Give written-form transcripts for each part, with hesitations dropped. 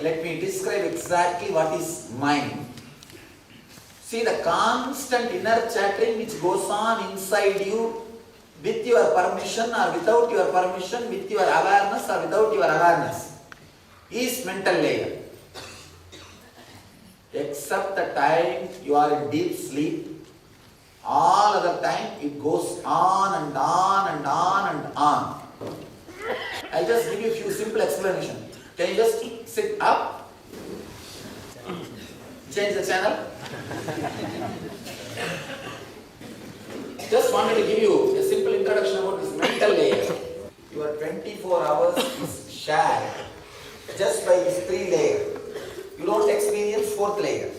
let me describe exactly what is mind. See the constant inner chattering which goes on inside you with your permission or without your permission, with your awareness or without your awareness, is mental layer. Except the time you are in deep sleep, all other time it goes on and on and on and on. I'll just give you a few simple explanations. Can you just sit up? Change the channel. Just wanted to give you a simple introduction about this mental layer. Your 24 hours is shared just by these 3 layers. You don't experience 4th layer.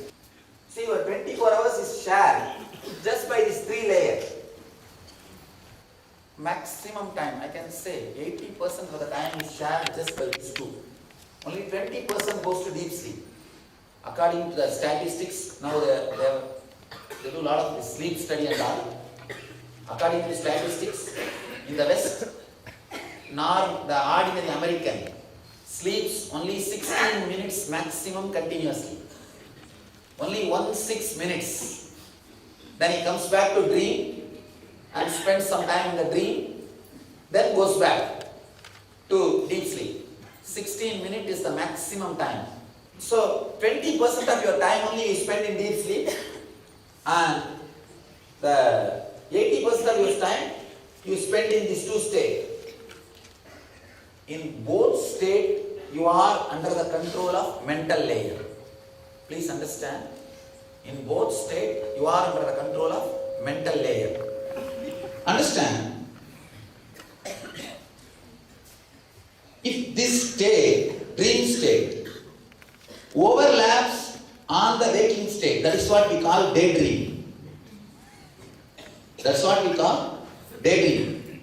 See, your 24 hours is shared just by these 3 layers. Maximum time, I can say 80% of the time is shared just by these 2. Only 20% goes to deep sleep. According to the statistics, now they do a lot of sleep study and all. According to the statistics, in the West, nor the ordinary American sleeps only 16 minutes maximum continuously. Only 16 minutes. Then he comes back to dream and spends some time in the dream, then goes back to deep sleep. 16 minutes is the maximum time. So 20% of your time only you spend in deep sleep, and the 80% of your time you spend in these 2 states. In both states, you are under the control of mental layer. Please understand. In both states, you are under the control of mental layer. Understand? If this state, dream state, overlaps on the waking state, that is what we call daydream. That's what we call daydream.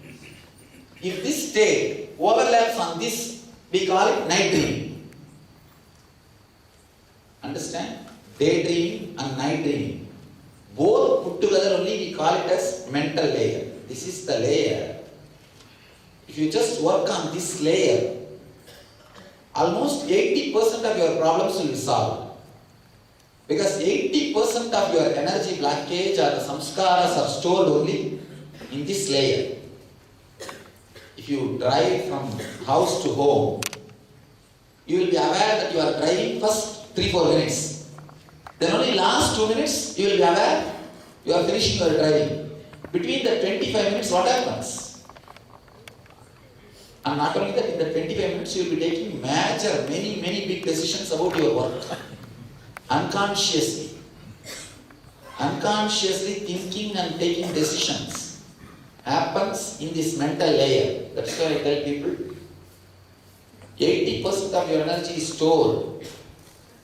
If this state overlaps on this, we call it night dream. Understand? Daydream and night dream. Both put together only we call it as mental layer. This is the layer. If you just work on this layer, almost 80% of your problems will be solved. Because 80% of your energy blockage or the samskaras are stored only in this layer. If you drive from house to home, you will be aware that you are driving first 3-4 minutes. Then only last 2 minutes you will be aware you are finishing your driving. Between the 25 minutes, what happens? And not only that, in the 25 minutes you will be taking many big decisions about your work. Unconsciously thinking and taking decisions happens in this mental layer. That's why I tell people 80% of your energy is stored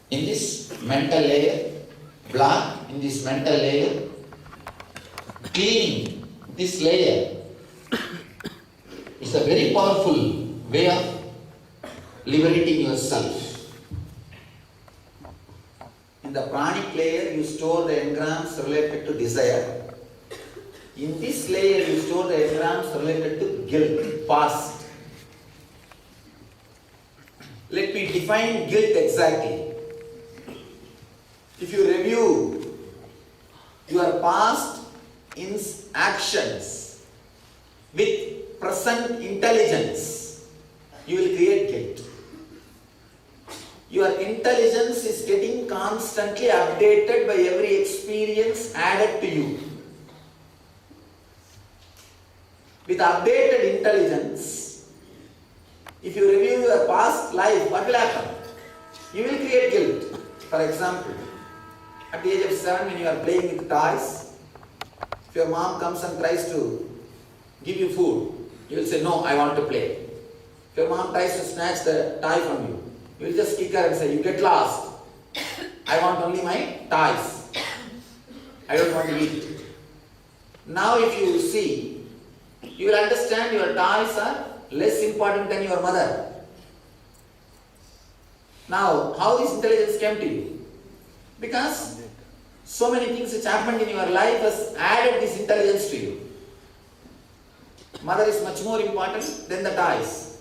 in this mental layer, blocked in this mental layer. Cleaning this layer is a very powerful way of liberating yourself. In the pranic layer, you store the engrams related to desire. In this layer, you store the engrams related to guilt, past. Let me define guilt exactly. If you review your past actions with present intelligence, you will create guilt. Your intelligence is getting constantly updated by every experience added to you. With updated intelligence, if you review your past life, what will happen? You will create guilt. For example, at the age of 7, when you are playing with toys, if your mom comes and tries to give you food, you will say, no, I want to play. If your mom tries to snatch the toy from you, you will just kick her and say, you get lost. I want only my toys. I don't want to eat. Now if you see, you will understand your toys are less important than your mother. Now, how this intelligence came to you? Because so many things which happened in your life has added this intelligence to you. Mother is much more important than the toys.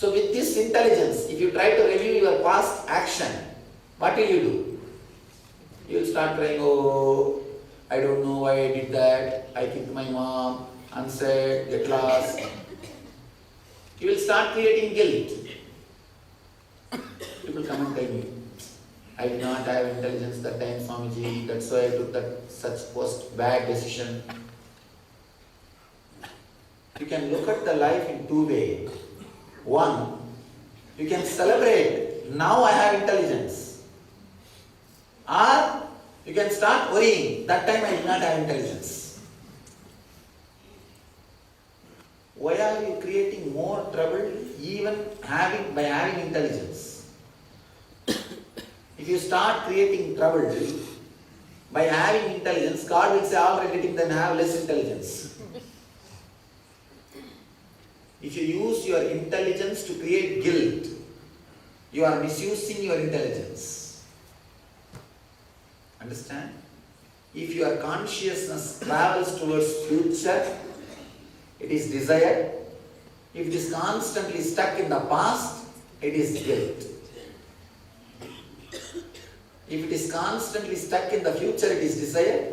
So with this intelligence, if you try to review your past action, what will you do? You will start crying, oh, I don't know why I did that, I kicked my mom, unsaid, get lost. You will start creating guilt. People come and tell me, I did not have intelligence that time, Swamiji, that's why I took that such bad decision. You can look at the life in two ways. One, you can celebrate, now I have intelligence. Or you can start worrying, that time I did not have intelligence. Why are you creating more trouble even by having intelligence? If you start creating trouble by having intelligence, God will say, alright, let him then have less intelligence. If you use your intelligence to create guilt, you are misusing your intelligence. Understand? If your consciousness travels towards future, it is desire. If it is constantly stuck in the past, it is guilt. If it is constantly stuck in the future, it is desire.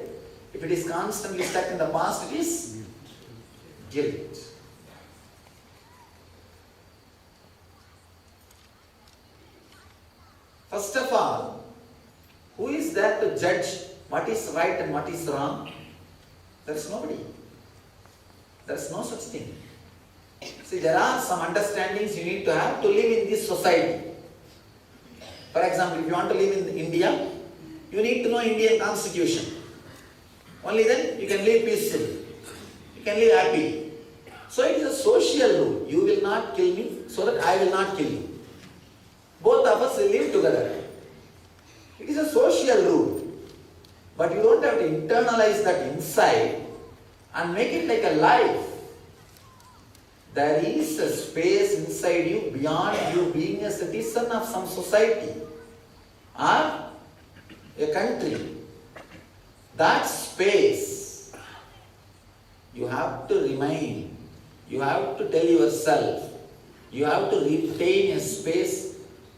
If it is constantly stuck in the past, it is guilt. First of all, who is there to judge what is right and what is wrong? There is nobody. There is no such thing. See, there are some understandings you need to have to live in this society. For example, if you want to live in India, you need to know Indian constitution. Only then you can live peacefully. You can live happily. So it is a social rule. You will not kill me so that I will not kill you. Both of us will live together. It is a social rule. But you don't have to internalize that inside and make it like a life. There is a space inside you beyond you being a citizen of some society or a country. That space, you have to remain. You have to tell yourself, you have to retain a space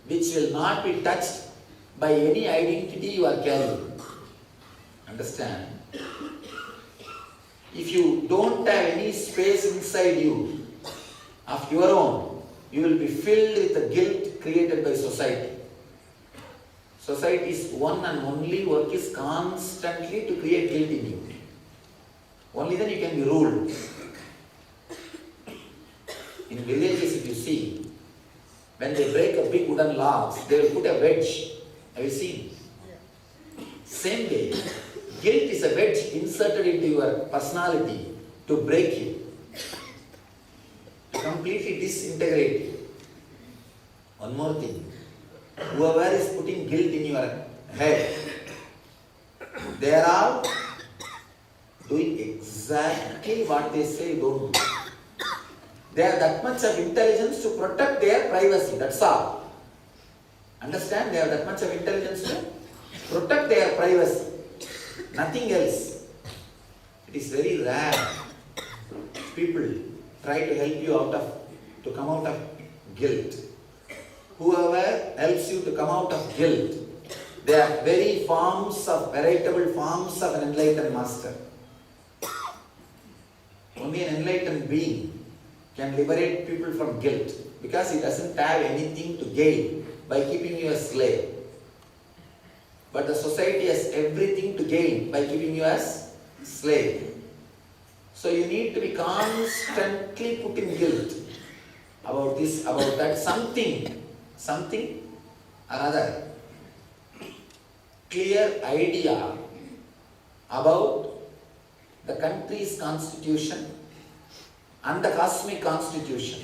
which will not be touched by any identity you are carrying. Understand? If you don't have any space inside you of your own, you will be filled with the guilt created by society. Society's one and only work is constantly to create guilt in you. Only then you can be ruled. In villages, if you see, when they break a big wooden logs, they will put a wedge. Have you seen? Yeah. Same way, guilt is a wedge inserted into your personality to break you, to completely disintegrate you. One more thing, whoever is putting guilt in your head, they are all doing exactly what they say don't do. They have that much of intelligence to protect their privacy, that's all. Understand? They have that much of intelligence to protect their privacy. Nothing else. It is very rare. People try to help you to come out of guilt. Whoever helps you to come out of guilt, they are veritable forms of an enlightened master. Only an enlightened being can liberate people from guilt because he doesn't have anything to gain by keeping you a slave. But the society has everything to gain by keeping you as slave. So you need to be constantly put in guilt about this, about that, something or other. Clear idea about the country's constitution and the cosmic constitution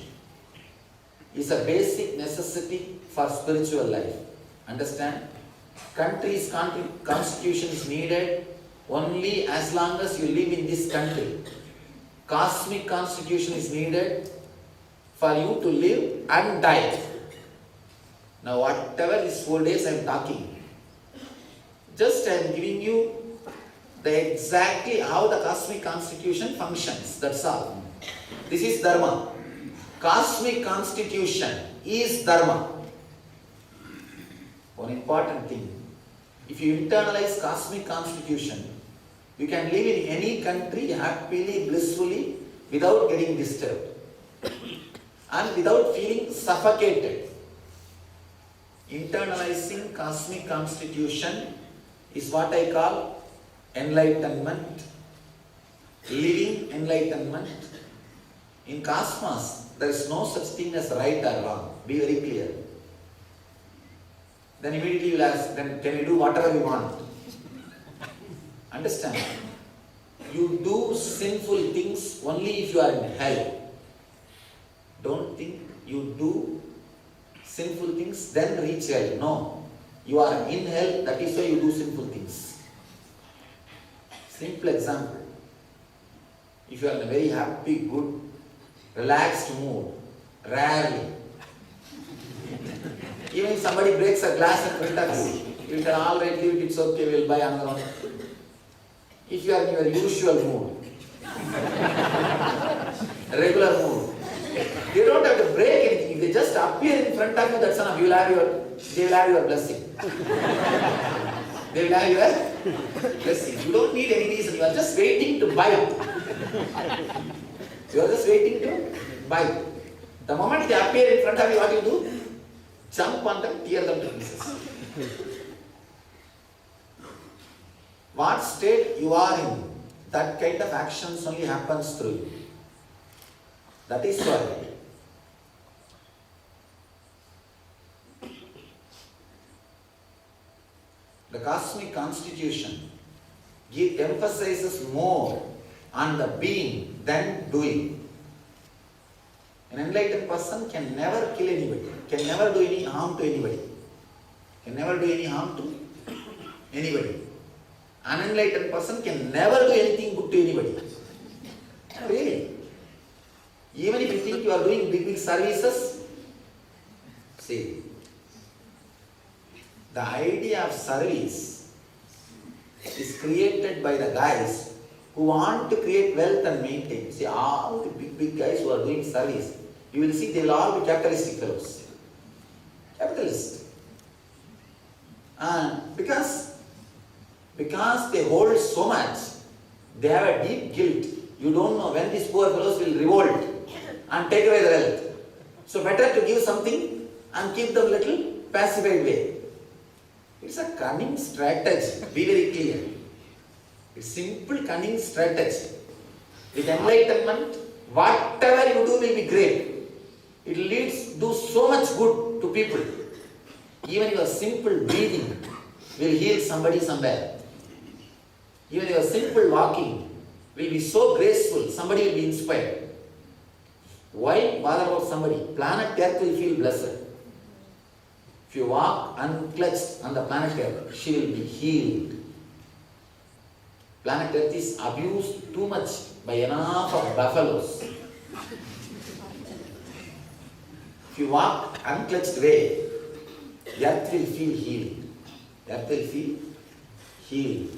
is a basic necessity for spiritual life. Understand? Country's constitution is needed only as long as you live in this country. Cosmic constitution is needed for you to live and die. Now whatever these 4 days I am talking, just I am giving you exactly how the cosmic constitution functions, that's all. This is Dharma. Cosmic constitution is dharma. One important thing. If you internalize cosmic constitution, you can live in any country happily, blissfully, without getting disturbed and without feeling suffocated. Internalizing cosmic constitution is what I call enlightenment, living enlightenment. In cosmos, there is no such thing as right or wrong. Be very clear. Then immediately you will ask, then can you do whatever you want? Understand? You do sinful things only if you are in hell. Don't think you do sinful things, then reach hell. No. You are in hell, that is why you do sinful things. Simple example. If you are in a very happy, good, relaxed mood, rarely. Even if somebody breaks a glass in front of you, you tell, all right, leave it, it's okay, we'll buy another one. If you are in your usual mood, regular mood, they don't have to break anything. If they just appear in front of you, that's enough. They will have your blessing. They will have your blessing. You don't need any reason. You are just waiting to bite. You are just waiting to bite. The moment they appear in front of you, what you do? Jump on them, tear them to pieces. What state you are in, that kind of actions only happens through you. That is why the cosmic constitution emphasizes more on the being than doing. An enlightened person can never kill anybody, can never do any harm to anybody, can never do any harm to anybody. An unenlightened person can never do anything good to anybody. Really. Even if you think you are doing big services, see, the idea of service is created by the guys who want to create wealth and maintain. See, all the big guys who are doing service, you will see they will all be capitalistic fellows. Capitalist. And because they hold so much, they have a deep guilt. You don't know when these poor fellows will revolt and take away the wealth. So better to give something and keep them little pacified way. It's a cunning strategy. Be very clear. It's simple cunning strategy. With enlightenment, whatever you do will be great. It leads to do so much good to people. Even your simple breathing will heal somebody somewhere. Even your simple walking will be so graceful, somebody will be inspired. Why bother about somebody? Planet Earth will feel blessed. If you walk unclutched on the planet Earth, she will be healed. Planet Earth is abused too much by enough of buffaloes. If you walk unclutched way, Earth will feel healed. Earth will feel healed.